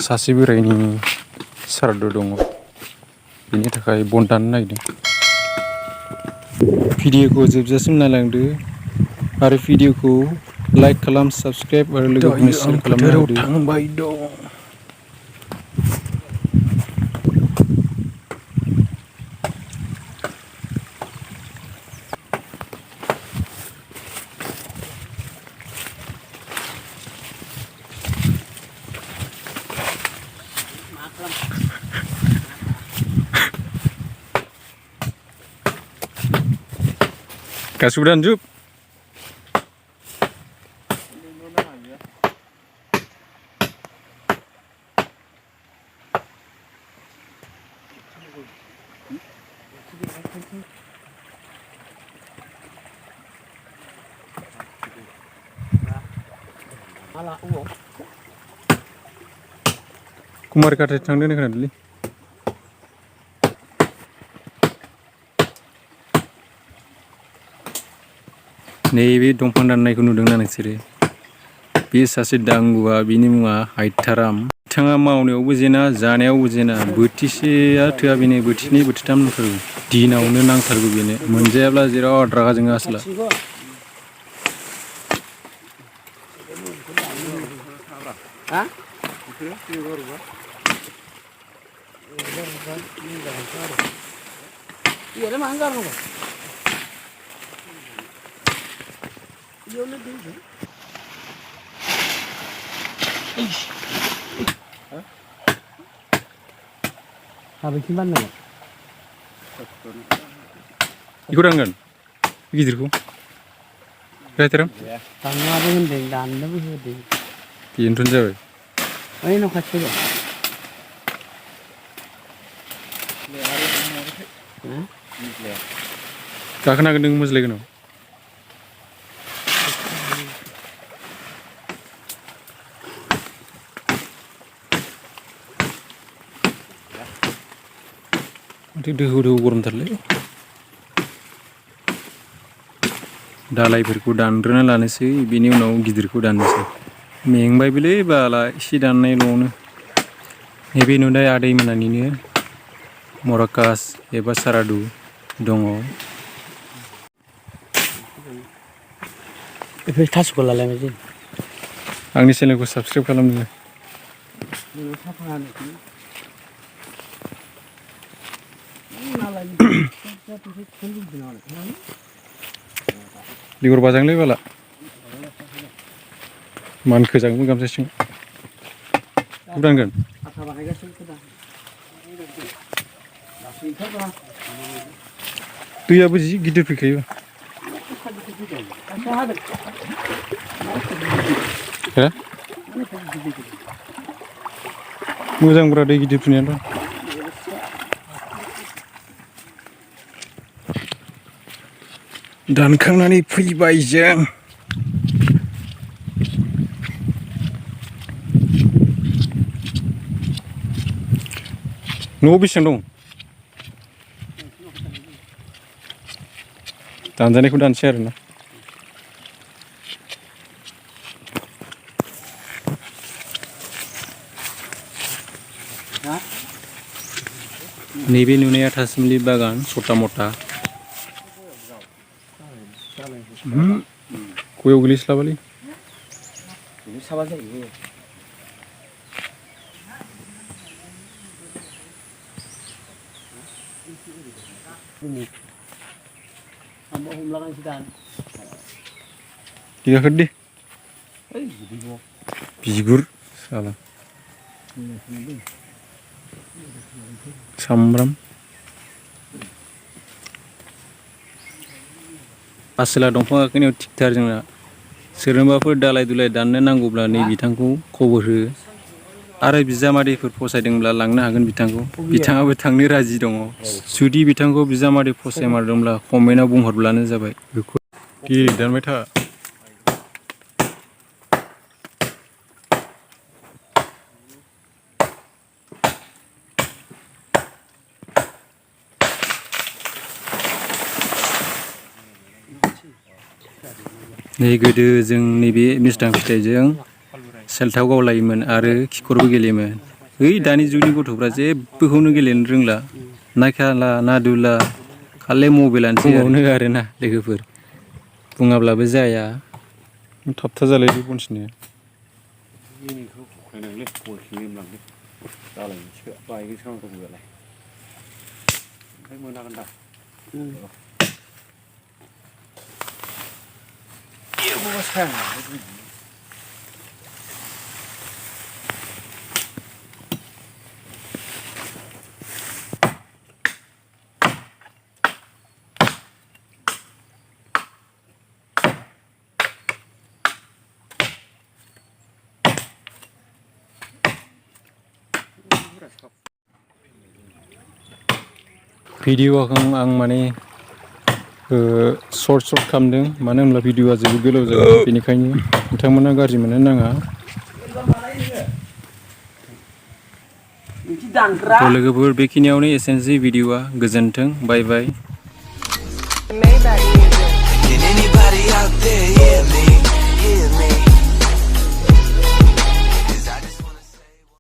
सासे बोरायनि सारादु दङ बेनि थाखाय बन दाननो नागिरदों। भिडिअखौ जोबजासिम नायलांदो आरो भिडिअखौ लाइक खालाम, साबस्क्राइब आरो लोगोफोरनो शेयार खालामना होदो। थांबाय दं। गासिबो दानजोब। कुमार काटे थांदों होननाय खोनादोंलै। नैबे दंफां दाननायखौ नुदोंना नोंसोरो? बे सासे दांगुआ, बिनि मुङा हायथाराम। बिथाङा मावनायावबो जेना, जानायावबो जेना। बोथिसेया थोआ बेनो, बोथिनै बोथिथाम नांथारगौ। दिनावनो नांथारगौ बेनो। मोनजायाब्ला जेराद रागा जोङो Asola. Habis mana? Ikut anggan, begitu kok. Lihat terang. Tangga apa yang dan apa yang Pian tuan jawab. Ini nak kacau. Kakak nak gendeng mus lagi no. Nanti dehu gurun terle. Dalai berkudan, rena lana sih, bini unau gidir kudan sih. Mengbay beli bala isi dan naik lono. Ebi nundai ada imana ini, morakas, eba saradu, dongo. Itu tas sekolah lagi sih. Angni channel ko subscribe kalam dulu. Libur bajang le bala. Man kejang pun gamsa sing. Kurang kan? Tu ya buji gidir pikir. Ya? Moजां berada gidir punya tu. Dan खांनानै फैबाय जों न'आव बेसेबां दं? दानजानायखौ दानसै आरोना। नैबे नुनाया थासुमलि बागान सटा मटा गयाव गोलैस्लाबालै digakhir deh bigur salah samram asla dंफां गाखोनायाव थिगथार जोंना सोरनोबाफोर दालाय दुलाय दाननो नांगौब्ला नै बिथांखौ खबर हो आरो बिजामादैफोर फसायदोंब्ला लांनो हागोन बिथांखौ बिथाङाबो थांनो राजि दङ जुदि बिथांखौ बिजामादै फसायमारदोंब्ला कमेन्टआव बुंहरब्लानो जाबाय दे दानबाय था नै गोदो जों नैबे मिस्थां फिथाइजों सेलथाव गावलायोमोन आरो खिखरबो गेलेयोमोन ओइ दानि जुगनि गथ'फ्रा जेबोखौनो गेलेनो रोंला ना खेला ना दुला खालि मबाइलानोसै आरोना लोगोफोर बुङाब्लाबो जाया थाबथाजालाय बनसिनो इनिखौ फखायनांलै गयखेंनो लांदो दालाय मोनसेखौ बायगोन सामारखौलाय ओमफ्राय मोनागोन दा एरबाबा साया भिडिअ'खौ आं माने सर्ट खालामदों मानो होनब्ला भिडिअ'आ जोबोद गोलाव जागोन बेनिखायनो नोंथांमोना गाज्रि मोननो नाङा लोगोफोर बेखिनियावनो एसेनोसै भिडिअ'आ गोजोन्थों बाय बाय